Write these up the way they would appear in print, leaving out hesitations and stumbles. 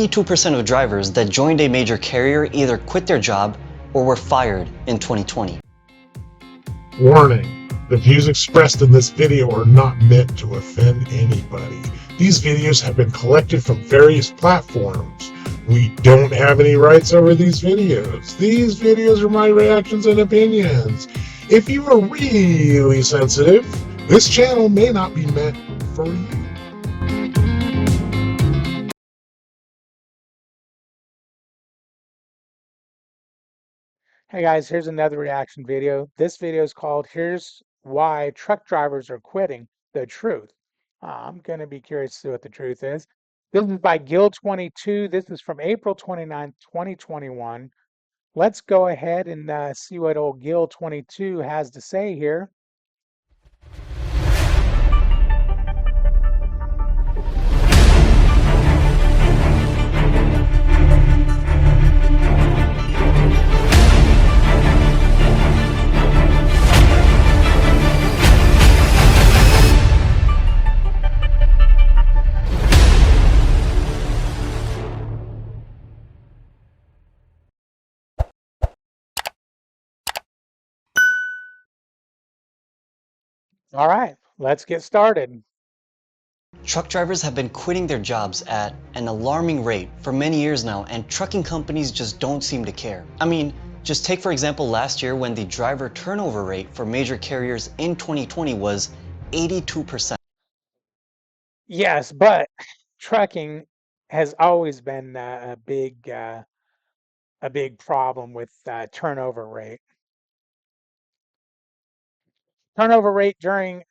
82% of drivers that joined a major carrier either quit their job or were fired in 2020. Warning: the views expressed in this video are not meant to offend anybody. These videos have been collected from various platforms. We don't have any rights over these videos. These videos are my reactions and opinions. If you are really sensitive, this channel may not be meant for you. Hey guys, here's another reaction video. This video is called Here's Why Truck Drivers Are Quitting, the Truth. I'm going to be curious to see what the truth is. This is by Gill22. This is from April 29th, 2021. Let's go ahead and see what old Gill22 has to say here. All right, let's get started. Truck drivers have been quitting their jobs at an alarming rate for many years now, and trucking companies just don't seem to care. I mean, just take for example last year when the driver turnover rate for major carriers in 2020 was 82%. Yes, but trucking has always been a big problem with turnover rate. Turnover rate during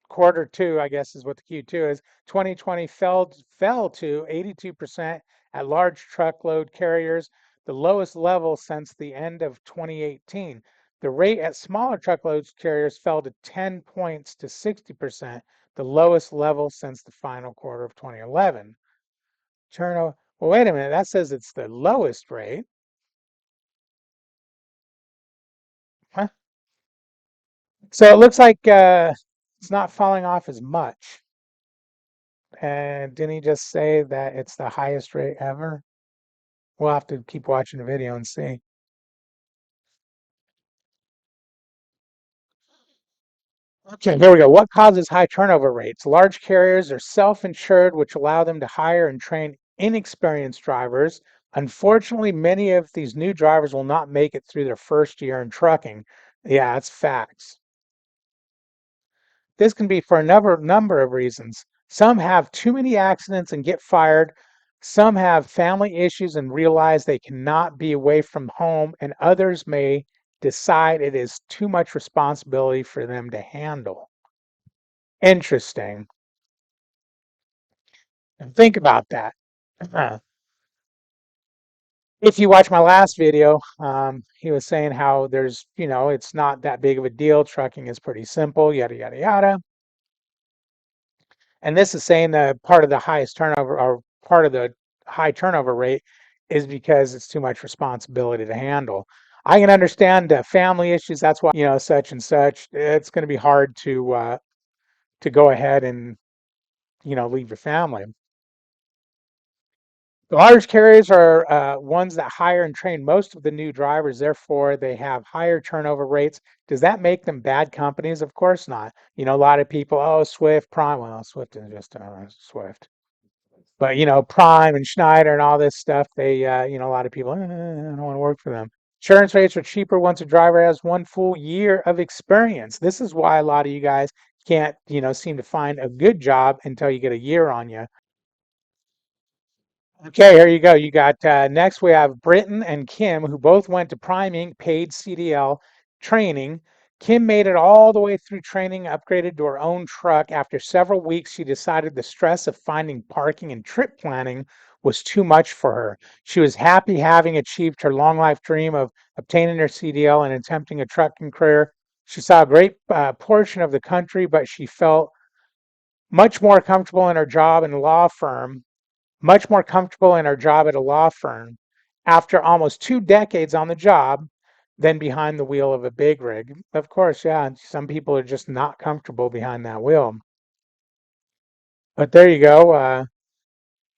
quarter two, I guess is what the Q2 is, 2020 fell to 82% at large truckload carriers, the lowest level since the end of 2018. The rate at smaller truckload carriers fell to 10 points to 60%, the lowest level since the final quarter of 2011. Turnover, well, wait a minute, that says it's the lowest rate. Huh? So it looks like it's not falling off as much. And didn't he just say that it's the highest rate ever? We'll have to keep watching the video and see. Okay, here we go. What causes high turnover rates? Large carriers are self-insured, which allow them to hire and train inexperienced drivers. Unfortunately, many of these new drivers will not make it through their first year in trucking. Yeah, it's facts. This can be for a number of reasons. Some have too many accidents and get fired. Some have family issues and realize they cannot be away from home, and others may decide it is too much responsibility for them to handle. Interesting. And think about that. If you watch my last video, he was saying how it's not that big of a deal. Trucking is pretty simple, yada, yada, yada. And this is saying that part of the highest turnover or part of the high turnover rate is because it's too much responsibility to handle. I can understand family issues. That's why, such and such. It's going to be hard to go ahead and, leave your family. The large carriers are ones that hire and train most of the new drivers. Therefore, they have higher turnover rates. Does that make them bad companies? Of course not. A lot of people, oh, Swift, Prime. Well, Swift is just Swift. But Prime and Schneider and all this stuff, they a lot of people, I don't want to work for them. Insurance rates are cheaper once a driver has one full year of experience. This is why a lot of you guys can't, seem to find a good job until you get a year on you. Okay, here you go. You got next we have Britton and Kim, who both went to Prime Inc. paid CDL training. Kim made it all the way through training, upgraded to her own truck. After several weeks, she decided the stress of finding parking and trip planning was too much for her. She was happy having achieved her long life dream of obtaining her CDL and attempting a trucking career. She saw a great portion of the country, but she felt much more comfortable in her job in a law firm much more comfortable in her job at a law firm after almost 2 decades on the job than behind the wheel of a big rig. Of course, yeah, some people are just not comfortable behind that wheel. But there you go.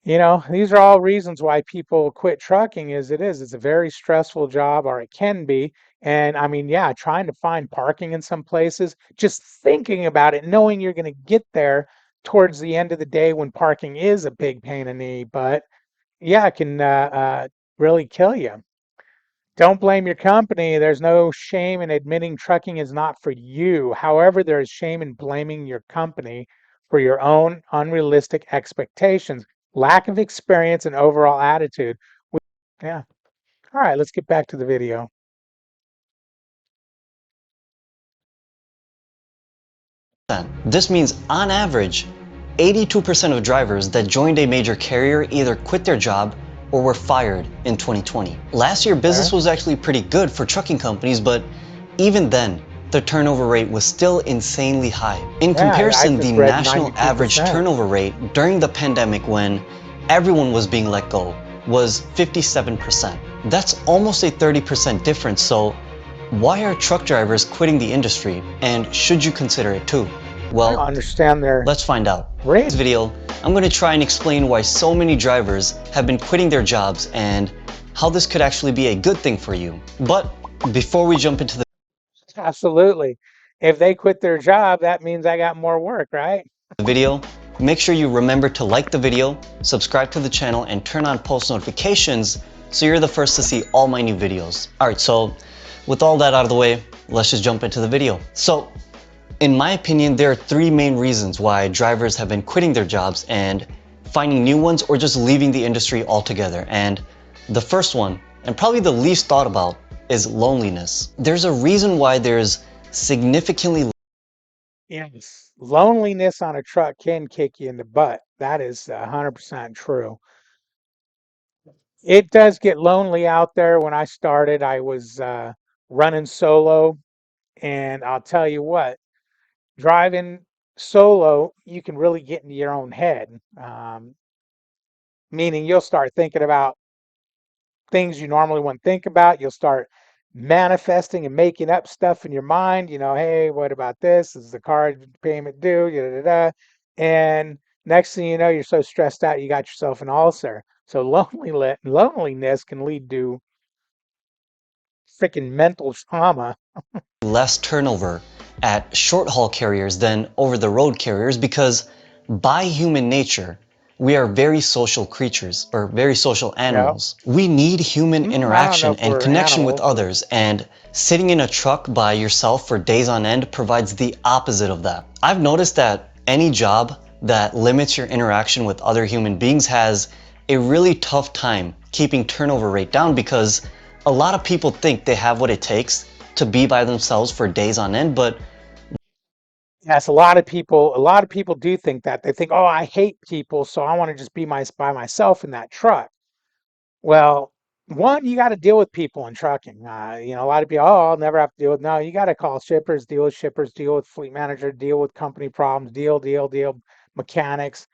These are all reasons why people quit trucking as it is. It's a very stressful job, or it can be. And I mean, yeah, trying to find parking in some places, just thinking about it, knowing you're going to get there towards the end of the day when parking is a big pain in the butt, yeah, it can really kill you. Don't blame your company. There's no shame in admitting trucking is not for you. However, there is shame in blaming your company for your own unrealistic expectations, lack of experience, and overall attitude. Yeah. All right, let's get back to the video. This means, on average, 82% of drivers that joined a major carrier either quit their job or were fired in 2020. Last year, Okay. business was actually pretty good for trucking companies, but even then, the turnover rate was still insanely high. In Yeah, I comparison, the just read national average 92%. turnover rate during the pandemic, when everyone was being let go, was 57%. That's almost a 30% difference, so why are truck drivers quitting the industry, and should you consider it too? I don't Well, understand their let's find out. In rate. this video, I'm going to try and explain why so many drivers have been quitting their jobs and how this could actually be a good thing for you. But before we jump into Absolutely. If they quit their job, that means I got more work, right? the video, make sure you remember to like the video, subscribe to the channel, and turn on post notifications so you're the first to see all my new videos. Alright, so with all that out of the way, let's just jump into the video. So, in my opinion, there are three main reasons why drivers have been quitting their jobs and finding new ones, or just leaving the industry altogether. And the first one, and probably the least thought about, is loneliness. There's a reason why there's significantly Yes. Loneliness on a truck can kick you in the butt. That is 100% true. It does get lonely out there. When I started, I was running solo, and I'll tell you what, driving solo, you can really get into your own head. Meaning you'll start thinking about things you normally wouldn't think about. You'll start manifesting and making up stuff in your mind. Hey, what about this? Is the car payment due? Da, da, da. And next thing you know, you're so stressed out, you got yourself an ulcer. So loneliness can lead to freaking mental trauma. less turnover at short haul carriers than over the road carriers, because by human nature, we are very social creatures, or very social Yeah. animals. We need human I don't know interaction if and we're connection with animals, but others, and sitting in a truck by yourself for days on end provides the opposite of that. I've noticed that any job that limits your interaction with other human beings has a really tough time keeping turnover rate down, because a lot of people think they have what it takes to be by themselves for days on end, but yes, a lot of people do think that. They think, oh, I hate people, so I want to just be by myself in that truck. Well, one, you got to deal with people in trucking. A lot of people, oh, I'll never have to deal with. No, you got to call shippers, deal with fleet manager, deal with company problems, deal, mechanics,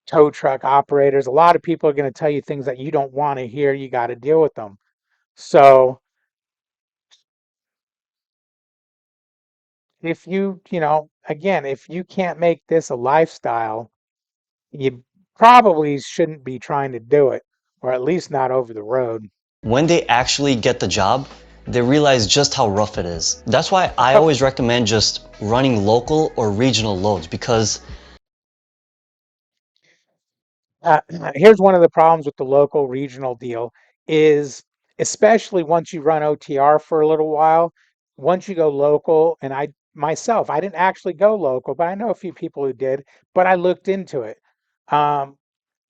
tow truck operators. A lot of people are going to tell you things that you don't want to hear. You got to deal with them. So if again, if you can't make this a lifestyle, you probably shouldn't be trying to do it, or at least not over the road. when they actually get the job, they realize just how rough it is. That's why I always recommend just running local or regional loads, because Uh, Here's one of the problems with the local regional deal is, especially once you run OTR for a little while, once you go local, and I myself, I didn't actually go local, but I know a few people who did, but I looked into it. Um,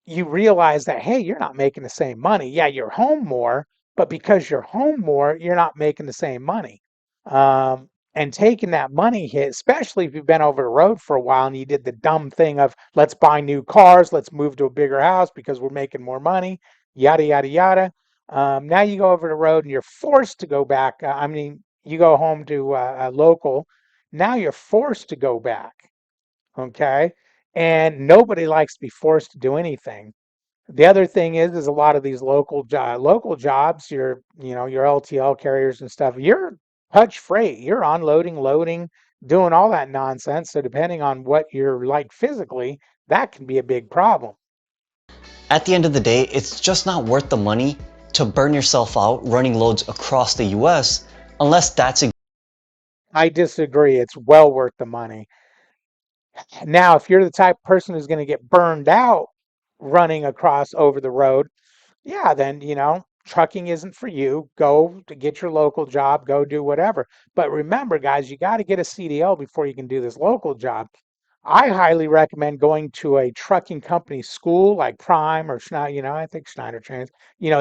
you realize that, hey, you're not making the same money. Yeah, you're home more, but because you're home more, you're not making the same money. And taking that money hit, especially if you've been over the road for a while and you did the dumb thing of let's buy new cars, let's move to a bigger house because we're making more money, yada, yada, yada. Now you go over the road and you're forced to go back. I mean, you go home to a local. Now you're forced to go back. Okay. And nobody likes to be forced to do anything. The other thing is a lot of these local jobs, your LTL carriers and stuff, you're touch freight, you're unloading, loading, doing all that nonsense. So depending on what you're like physically, that can be a big problem. At the end of the day, it's just not worth the money to burn yourself out running loads across the US unless that's I disagree. It's well worth the money. Now, if you're the type of person who's going to get burned out running across over the road, yeah, then, trucking isn't for you. Go to get your local job, go do whatever. But remember, guys, you got to get a CDL before you can do this local job. I highly recommend going to a trucking company school like Prime or Schneider, I think Schneider Trans,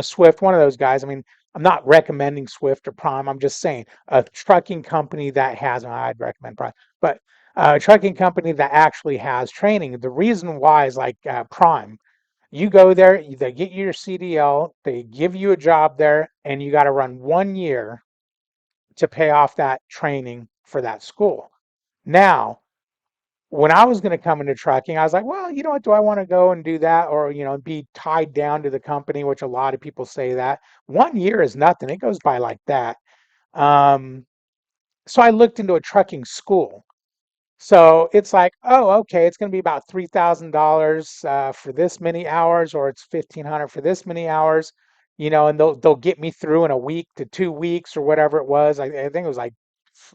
Swift, one of those guys. I mean, I'm not recommending Swift or Prime. I'm just saying a trucking company that has, well, I'd recommend Prime, but a trucking company that actually has training. The reason why is like Prime. You go there, they get you your CDL, they give you a job there, and you got to run 1 year to pay off that training for that school. Now, when I was going to come into trucking, I was like, well, you know what? Do I want to go and do that or, be tied down to the company, which a lot of people say that 1 year is nothing. It goes by like that. Um, so I looked into a trucking school. So it's like, oh, okay, it's going to be about $3,000 for this many hours, or it's 1,500 for this many hours, and they'll get me through in a week to 2 weeks or whatever it was. I think it was like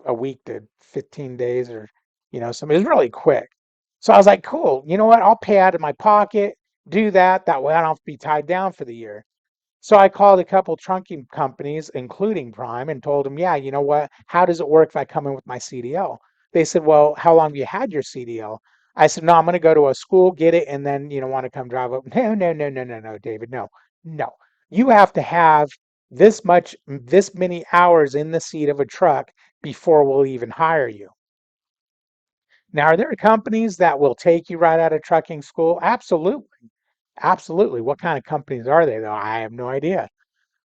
a week to 15 days or something. It was really quick. So I was like, cool. You know what? I'll pay out of my pocket, do that. That way I don't have to be tied down for the year. So I called a couple trunking companies, including Prime, and told them, yeah, you know what? How does it work if I come in with my CDL? They said, well, how long have you had your CDL? I said, no, I'm going to go to a school, get it, and then, want to come drive up. No, no, no, no, no, no, David, no, no. You have to have this many hours in the seat of a truck before we'll even hire you. Now, are there companies that will take you right out of trucking school? Absolutely. Absolutely. What kind of companies are they, though? I have no idea.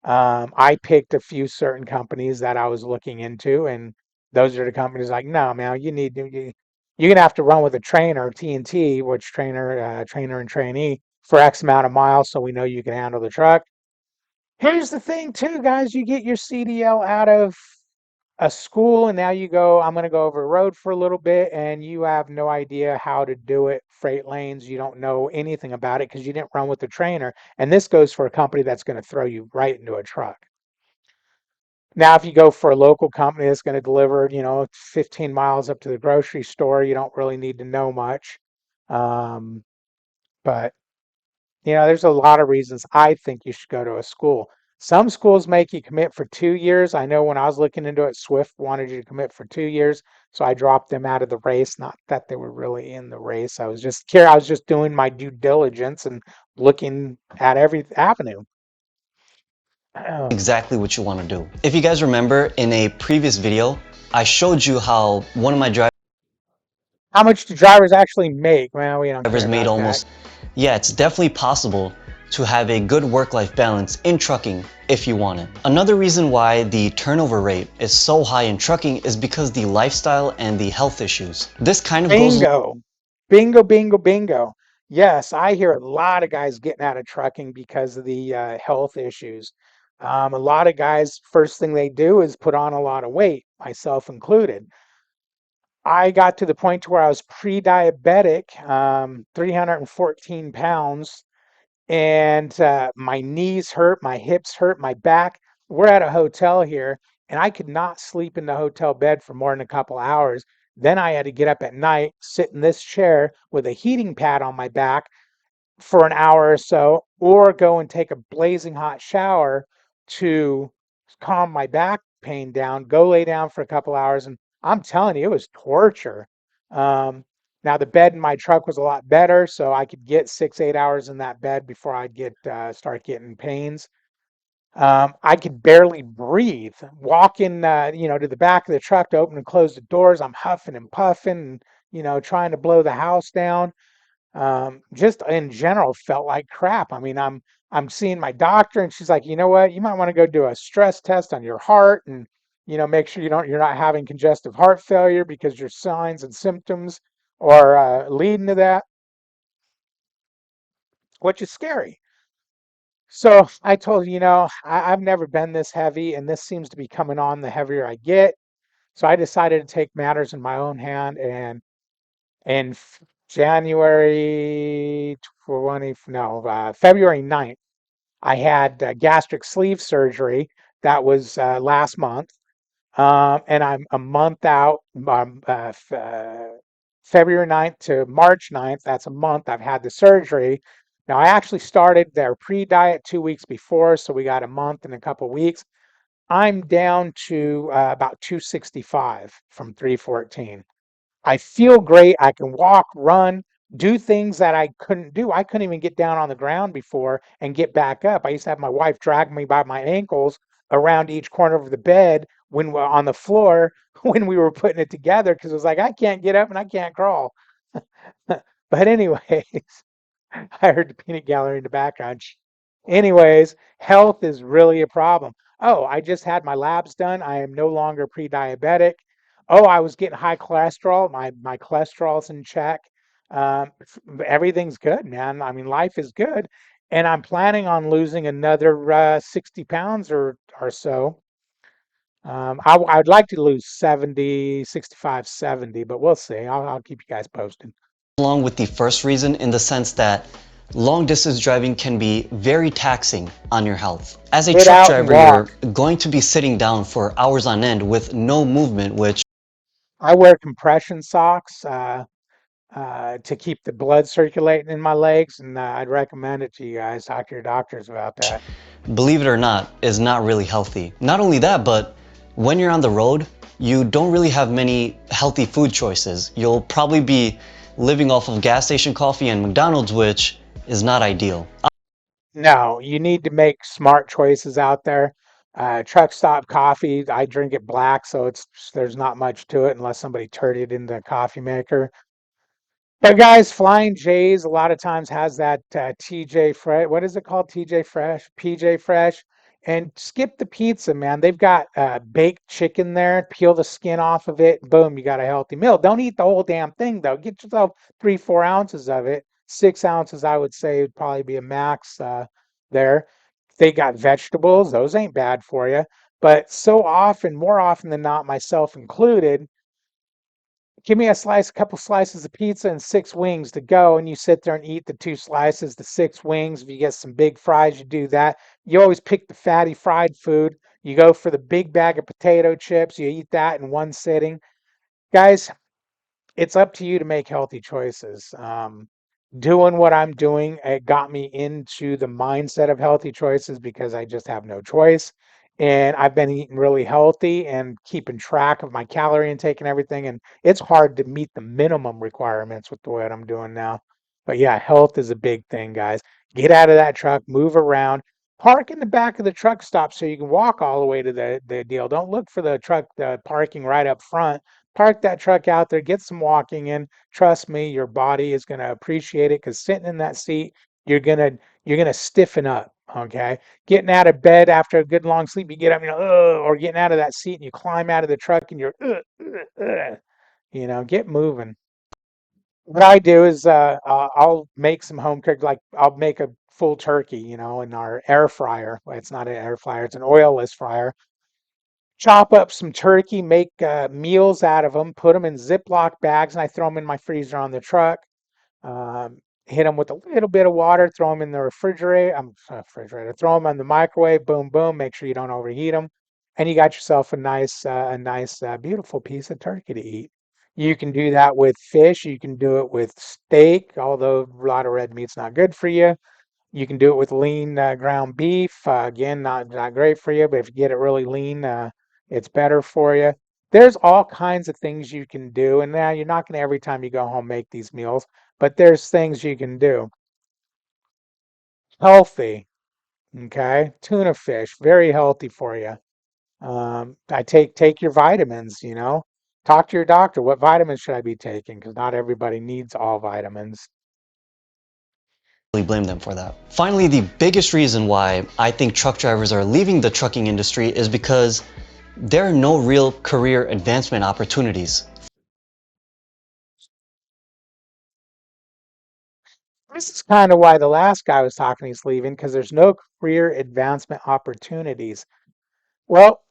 I picked a few certain companies that I was looking into, and those are the companies like, no, man, you're gonna have to run with a trainer, T&T, which trainer and trainee for X amount of miles, so we know you can handle the truck. Here's the thing, too, guys. You get your CDL out of a school, and now you go, I'm going to go over the road for a little bit, and you have no idea how to do it. Freight lanes, you don't know anything about it because you didn't run with the trainer. And this goes for a company that's going to throw you right into a truck. Now, if you go for a local company that's going to deliver, 15 miles up to the grocery store, you don't really need to know much. Um, but there's a lot of reasons I think you should go to a school. Some schools make you commit for 2 years. I know when I was looking into it, Swift wanted you to commit for 2 years, so I dropped them out of the race. Not that they were really in the race. I was just curious. I was just doing my due diligence and looking at every avenue. exactly what you want to do. If you guys remember in a previous video, I showed you how one of my How much do drivers actually make? Well, we don't care drivers made about that. almost, yeah, it's definitely possible to have a good work-life balance in trucking if you want it. Another reason why the turnover rate is so high in trucking is because the lifestyle and the health issues. This kind of goes Bingo. Bingo, bingo, bingo. Yes, I hear a lot of guys getting out of trucking because of the health issues. A lot of guys, first thing they do is put on a lot of weight, myself included. I got to the point to where I was pre-diabetic, 314 pounds, and my knees hurt, my hips hurt, my back. We're at a hotel here, and I could not sleep in the hotel bed for more than a couple hours. Then I had to get up at night, sit in this chair with a heating pad on my back for an hour or so, or go and take a blazing hot shower to calm my back pain down, go lay down for a couple hours. And I'm telling you, it was torture. Um, now, the bed in my truck was a lot better, so I could get 6, 8 hours in that bed before I'd start getting pains. I could barely breathe. Walking, to the back of the truck to open and close the doors, I'm huffing and puffing, and, trying to blow the house down. Just in general felt like crap. I mean, I'm seeing my doctor, and she's like, you know what, you might want to go do a stress test on your heart, and make sure you're not having congestive heart failure because your signs and symptoms are leading to that, which is scary. So I told her, I've never been this heavy, and this seems to be coming on the heavier I get. So I decided to take matters in my own hand and January 20, no, February 9th, I had gastric sleeve surgery. That was last month. And I'm a month out, February 9th to March 9th. That's a month I've had the surgery. Now, I actually started their pre-diet 2 weeks before, so we got a month and a couple weeks. I'm down to about 265 from 314. I feel great. I can walk, run, do things that I couldn't do. I couldn't even get down on the ground before and get back up. I used to have my wife drag me by my ankles around each corner of the bed when we're on the floor when we were putting it together because it was like I can't get up and I can't crawl. But anyways, I heard the peanut gallery in the background. Anyways, health is really a problem. Oh, I just had my labs done. I am no longer pre-diabetic. Oh, I was getting high cholesterol. My cholesterol's in check. Everything's good, man. I mean, life is good, and I'm planning on losing another 60 pounds or so. I'd like to lose 70, 65, 70, but we'll see. I'll keep you guys posted. Along with the first reason in the sense that long distance driving can be very taxing on your health. As a Get truck out and driver, you're walk. going to be sitting down for hours on end with no movement, which I wear compression socks. To keep the blood circulating in my legs, and I'd recommend it to you guys. Talk to your doctors about that. believe it or not, is not really healthy. Not only that, but when you're on the road, you don't really have many healthy food choices. You'll probably be living off of gas station coffee and McDonald's, which is not ideal. No, you need to make smart choices out there. Truck stop coffee, I drink it black, so there's not much to it unless somebody turned it in the coffee maker. But guys, Flying J's a lot of times has that TJ Fresh. What is it called? TJ Fresh, PJ Fresh, and skip the pizza, man. They've got baked chicken there. Peel the skin off of it. Boom, you got a healthy meal. Don't eat the whole damn thing though. Get yourself 3, 4 ounces of it. 6 ounces, I would say, would probably be a max there. They got vegetables. Those ain't bad for you. But so often, more often than not, myself included, give me a slice, a couple slices of pizza and 6 wings to go, and you sit there and eat the 2 slices, the 6 wings. If you get some big fries, you do that. You always pick the fatty fried food. You go for the big bag of potato chips. You eat that in one sitting. Guys, it's up to you to make healthy choices. Doing what I'm doing, it got me into the mindset of healthy choices because I just have no choice. And I've been eating really healthy and keeping track of my calorie intake and everything. And it's hard to meet the minimum requirements with the way I'm doing now. But yeah, health is a big thing, guys. Get out of that truck, move around, park in the back of the truck stop so you can walk all the way to the deal. Don't look for the truck the parking right up front. Park that truck out there, get some walking in. Trust me, your body is going to appreciate it because sitting in that seat, you're gonna you're gonna stiffen up. Okay, getting out of bed after a good long sleep, you get up, "Ugh," or getting out of that seat and you climb out of the truck and you're, get moving. What I do is I'll make some home cooked, like I'll make a full turkey, in our air fryer. Well, it's not an air fryer; it's an oilless fryer. Chop up some turkey, make meals out of them, put them in Ziploc bags, and I throw them in my freezer on the truck. Hit them with a little bit of water, throw them in the refrigerator, throw them in the microwave, boom, boom. Make sure you don't overheat them, and you got yourself a nice, beautiful piece of turkey to eat. You can do that with fish. You can do it with steak, although a lot of red meat's not good for you. You can do it with lean ground beef. Again, not great for you, but if you get it really lean, it's better for you. There's all kinds of things you can do, and now you're not going to every time you go home make these meals, but there's things you can do. Healthy, okay? Tuna fish, very healthy for you. I take your vitamins. Talk to your doctor. What vitamins should I be taking? Because not everybody needs all vitamins. Really blame them for that. Finally, the biggest reason why I think truck drivers are leaving the trucking industry is because there are no real career advancement opportunities. This is kind of why the last guy was talking he's leaving because there's no career advancement opportunities. Well,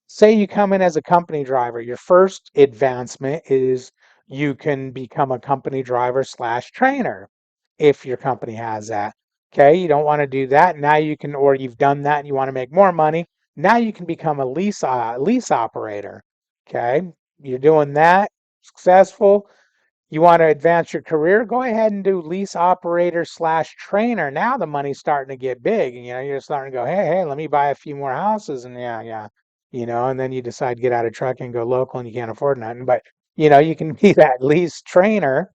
say you come in as a company driver, your first advancement is You can become a company driver slash trainer if your company has that. Okay, you don't want to do that. Now you can, or you've done that and you want to make more money. Now you can become a lease operator. Okay, you're doing that, successful. You want to advance your career, go ahead and do lease operator slash trainer. Now the money's starting to get big, and you're starting to go, hey, let me buy a few more houses, and yeah, and then you decide to get out of trucking and go local, and you can't afford nothing. But you can be that lease trainer.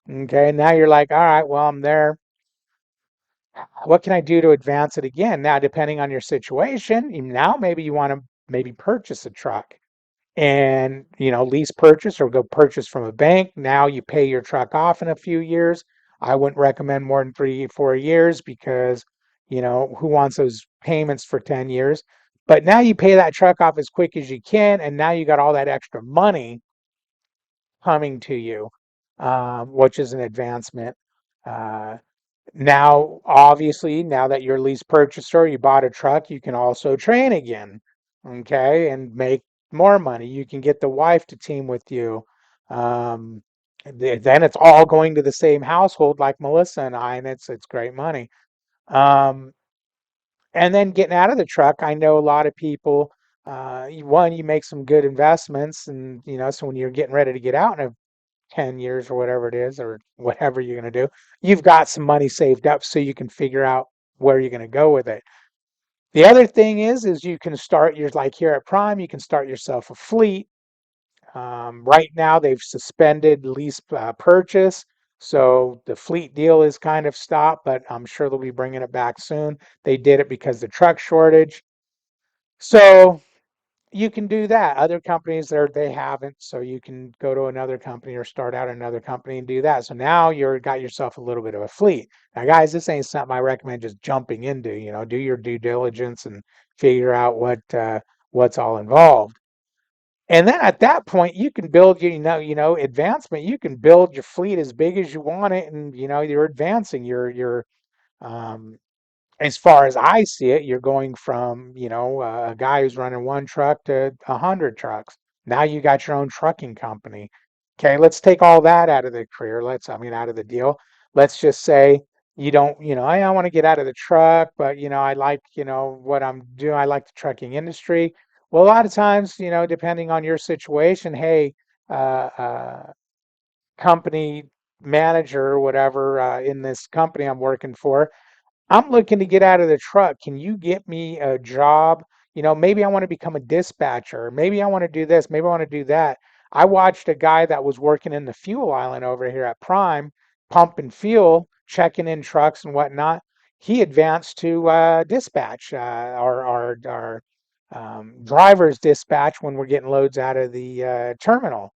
Okay, now you're like, all right, well, I'm there. What can I do to advance it again? Now, depending on your situation, now maybe you want to maybe purchase a truck and lease purchase or go purchase from a bank. Now you pay your truck off in a few years. I wouldn't recommend more than 3 4 years because who wants those payments for 10 years? But now you pay that truck off as quick as you can, and now you got all that extra money coming to you, which is an advancement. uh, Now, obviously, now that you're a lease purchaser, you bought a truck, you can also train again, okay, and make more money. You can get the wife to team with you. Um, then it's all going to the same household like Melissa and I, and it's great money. Um, and then getting out of the truck, I know a lot of people. You make some good investments, and so when you're getting ready to get out in a 10 years or whatever it is, or whatever you're going to do, you've got some money saved up so you can figure out where you're going to go with it. The other thing is you can start your, like here at Prime, you can start yourself a fleet. Right now, they've suspended lease purchase. So the fleet deal is kind of stopped, but I'm sure they'll be bringing it back soon. They did it because of the truck shortage. So you can do that. Other companies they haven't, so you can go to another company or start out another company and do that. So now you're got yourself a little bit of a fleet. Now, guys, this ain't something I recommend just jumping into. Do your due diligence and figure out what's all involved. And then at that point, you can build advancement. You can build your fleet as big as you want it, and you're advancing. Um, as far as I see it, you're going from, a guy who's running one truck to 100 trucks. Now you got your own trucking company. Okay, let's take all that out of the career. Out of the deal. Let's just say you don't, I want to get out of the truck, but, I like, what I'm doing. I like the trucking industry. Well, a lot of times, depending on your situation, hey, company manager or whatever in this company I'm working for, I'm looking to get out of the truck. Can you get me a job? Maybe I want to become a dispatcher. Maybe I want to do this. Maybe I want to do that. I watched a guy that was working in the fuel island over here at Prime, pumping fuel, checking in trucks and whatnot. He advanced to dispatch, our driver's dispatch when we're getting loads out of the terminal.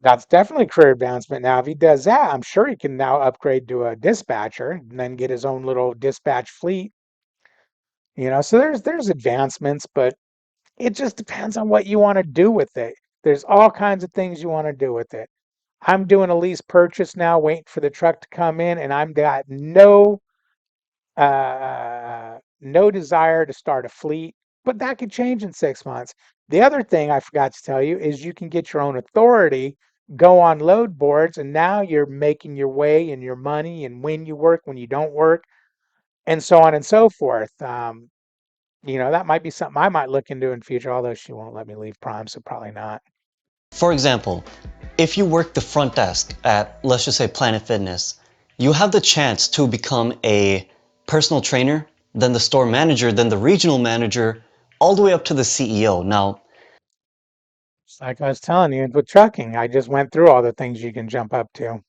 That's definitely career advancement. Now, if he does that, I'm sure he can now upgrade to a dispatcher and then get his own little dispatch fleet. So there's advancements, but it just depends on what you want to do with it. There's all kinds of things you want to do with it. I'm doing a lease purchase now, waiting for the truck to come in, and I'm got no desire to start a fleet, but that could change in 6 months. The other thing I forgot to tell you is you can get your own authority, go on load boards, and now you're making your way and your money and when you work, when you don't work, and so on and so forth. That might be something I might look into in future, although she won't let me leave Prime, so probably not. For example, if you work the front desk at, let's just say, Planet Fitness, you have the chance to become a personal trainer, then the store manager, then the regional manager, all the way up to the CEO. Now, It's like I was telling you with trucking, I just went through all the things you can jump up to.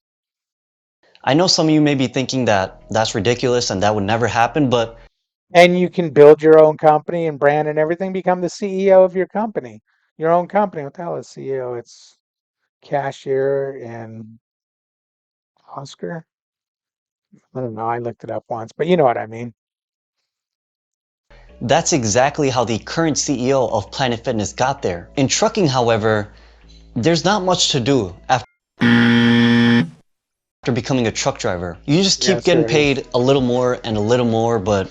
I know some of you may be thinking that that's ridiculous and that would never happen, but And you can build your own company and brand and everything, become the CEO of your company, your own company. What the hell is CEO? It's cashier and Oscar. I don't know. I looked it up once, but you know what I mean. that's exactly how the current CEO of Planet Fitness got there. In trucking, however, there's not much to do after becoming a truck driver. You just keep Yes, getting there is. paid a little more and a little more, but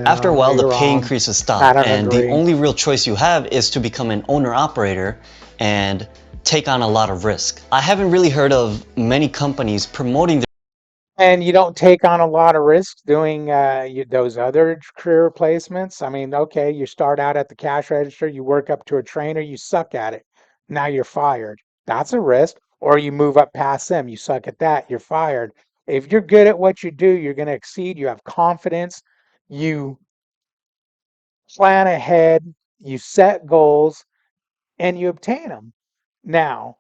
after a No, while the you're pay wrong. increases I stop, don't and the agree. only real choice you have is to become an owner operator and take on a lot of risk. I haven't really heard of many companies promoting And you don't take on a lot of risks doing those other career placements. I mean, okay, you start out at the cash register, you work up to a trainer, you suck at it. Now you're fired. That's a risk. Or you move up past them, you suck at that, you're fired. If you're good at what you do, you're going to exceed, you have confidence, you plan ahead, you set goals, and you obtain them. Now,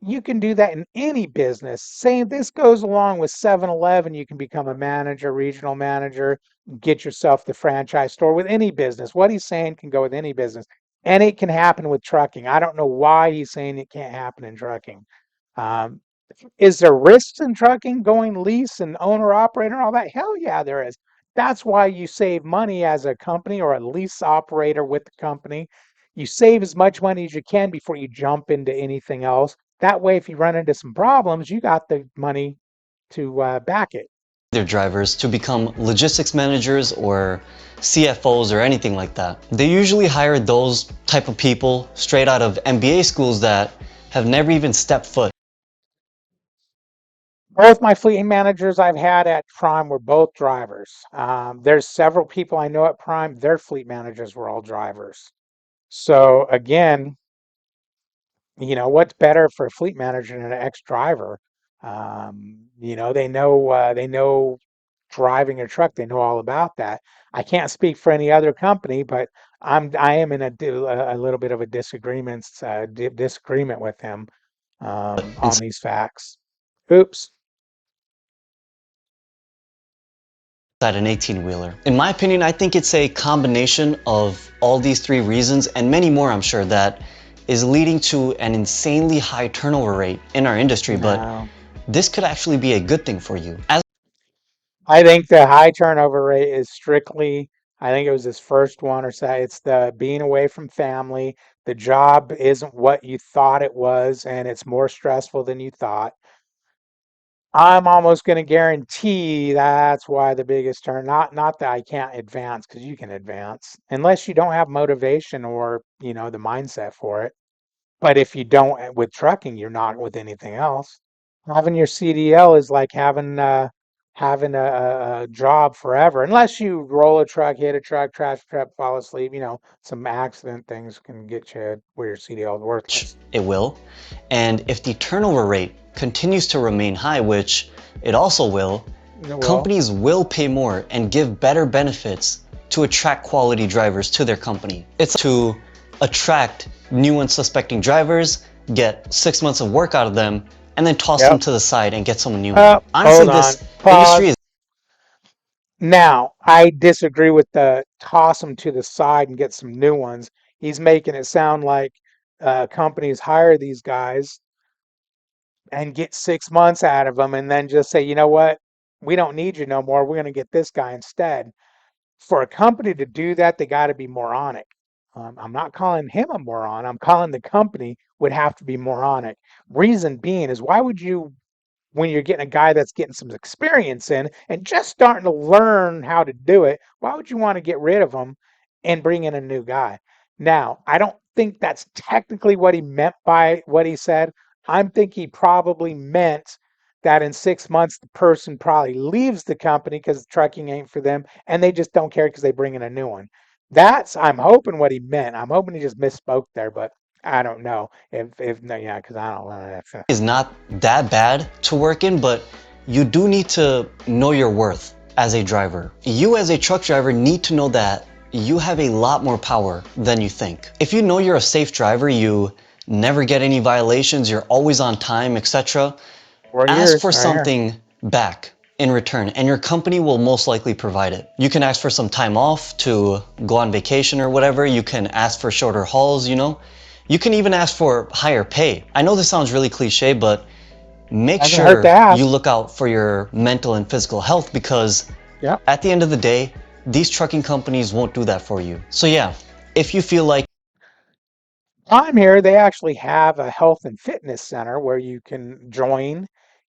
you can do that in any business. Same, this goes along with 7-Eleven. You can become a manager, regional manager, get yourself the franchise store with any business. What he's saying can go with any business. And it can happen with trucking. I don't know why he's saying it can't happen in trucking. Um, is there risks in trucking going lease and owner operator and all that? Hell yeah, there is. That's why you save money as a company or a lease operator with the company. You save as much money as you can before you jump into anything else. That way, if you run into some problems, you got the money to back it. their drivers to become logistics managers or CFOs or anything like that. They usually hire those type of people straight out of MBA schools that have never even stepped foot Both my fleet managers I've had at Prime were both drivers. There's several people I know at Prime, their fleet managers were all drivers. So again, what's better for a fleet manager than an ex-driver? They know driving a truck. They know all about that. I can't speak for any other company, but I am in a little bit of a disagreement with him on these facts. Oops. inside an 18-wheeler. In my opinion, I think it's a combination of all these three reasons and many more, I'm sure, that is leading to an insanely high turnover rate in our industry, but No. this could actually be a good thing for you. As I think the high turnover rate is strictly, I think it was his first one or so. It's the being away from family. The job isn't what you thought it was, and it's more stressful than you thought. I'm almost going to guarantee that's why the biggest turn, not that I can't advance, because you can advance, unless you don't have motivation or, the mindset for it. But if you don't with trucking, you're not with anything else. Having your CDL is like having a job forever, unless you roll a truck, hit a truck, trash a truck, fall asleep. Some accident things can get you where your CDL is worthless. it will. And if the turnover rate continues to remain high, which it also will, Well, companies will pay more and give better benefits to attract quality drivers to their company. It's to attract new unsuspecting drivers, get 6 months of work out of them, and then toss them yep. to the side and get someone new in. Honestly, Hold on. this industry Pause. is Now, I disagree with the toss them to the side and get some new ones. He's making it sound like companies hire these guys and get 6 months out of them and then just say, you know what? We don't need you no more. We're going to get this guy instead. For a company to do that, they got to be moronic. I'm not calling him a moron. I'm calling the company would have to be moronic. Reason being is why would you when you're getting a guy that's getting some experience in and just starting to learn how to do it, why would you want to get rid of him and bring in a new guy? Now, I don't think that's technically what he meant by what he said. I'm thinking he probably meant that in 6 months the person probably leaves the company because trucking ain't for them and they just don't care because they bring in a new one. That's I'm hoping what he meant. I'm hoping he just misspoke there, but I don't know if no, yeah, because I don't know. is not that bad to work in, but you do need to know your worth as a driver. You as a truck driver need to know that you have a lot more power than you think. If you know you're a safe driver, you never get any violations, you're always on time, etc., 4 years ask for right here. something back in return and your company will most likely provide it. You can ask for some time off to go on vacation or whatever. You can ask for shorter hauls, you know. You can even ask for higher pay. I know this sounds really cliche, but make Doesn't hurt to sure you ask. look out for your mental and physical health because Yep. at the end of the day, these trucking companies won't do that for you. So yeah, if you feel like I'm here. They actually have a health and fitness center where you can join,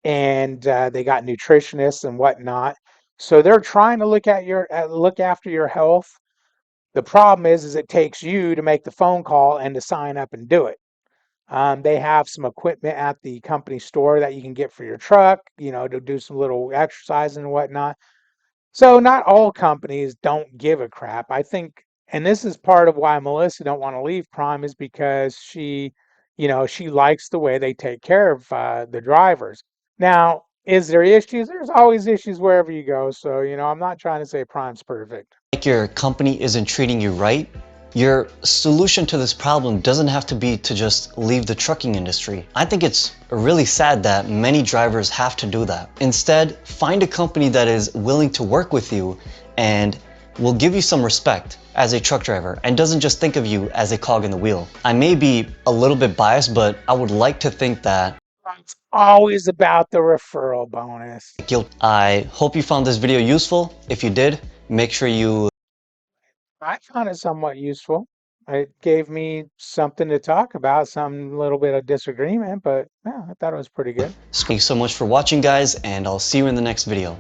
and they got nutritionists and whatnot. So they're trying to look after your health. The problem is it takes you to make the phone call and to sign up and do it. They have some equipment at the company store that you can get for your truck, to do some little exercise and whatnot. So not all companies don't give a crap. I think, and this is part of why Melissa don't want to leave Prime is because she likes the way they take care of the drivers. Now, is there issues? There's always issues wherever you go. So, I'm not trying to say Prime's perfect. Like your company isn't treating you right, your solution to this problem doesn't have to be to just leave the trucking industry. I think it's really sad that many drivers have to do that. Instead, find a company that is willing to work with you and will give you some respect as a truck driver and doesn't just think of you as a cog in the wheel. I may be a little bit biased, but I would like to think that It's always about the referral bonus. I hope you found this video useful. If you did, make sure you I found it somewhat useful. It gave me something to talk about, some little bit of disagreement, but yeah, I thought it was pretty good. thank you so much for watching, guys, and I'll see you in the next video.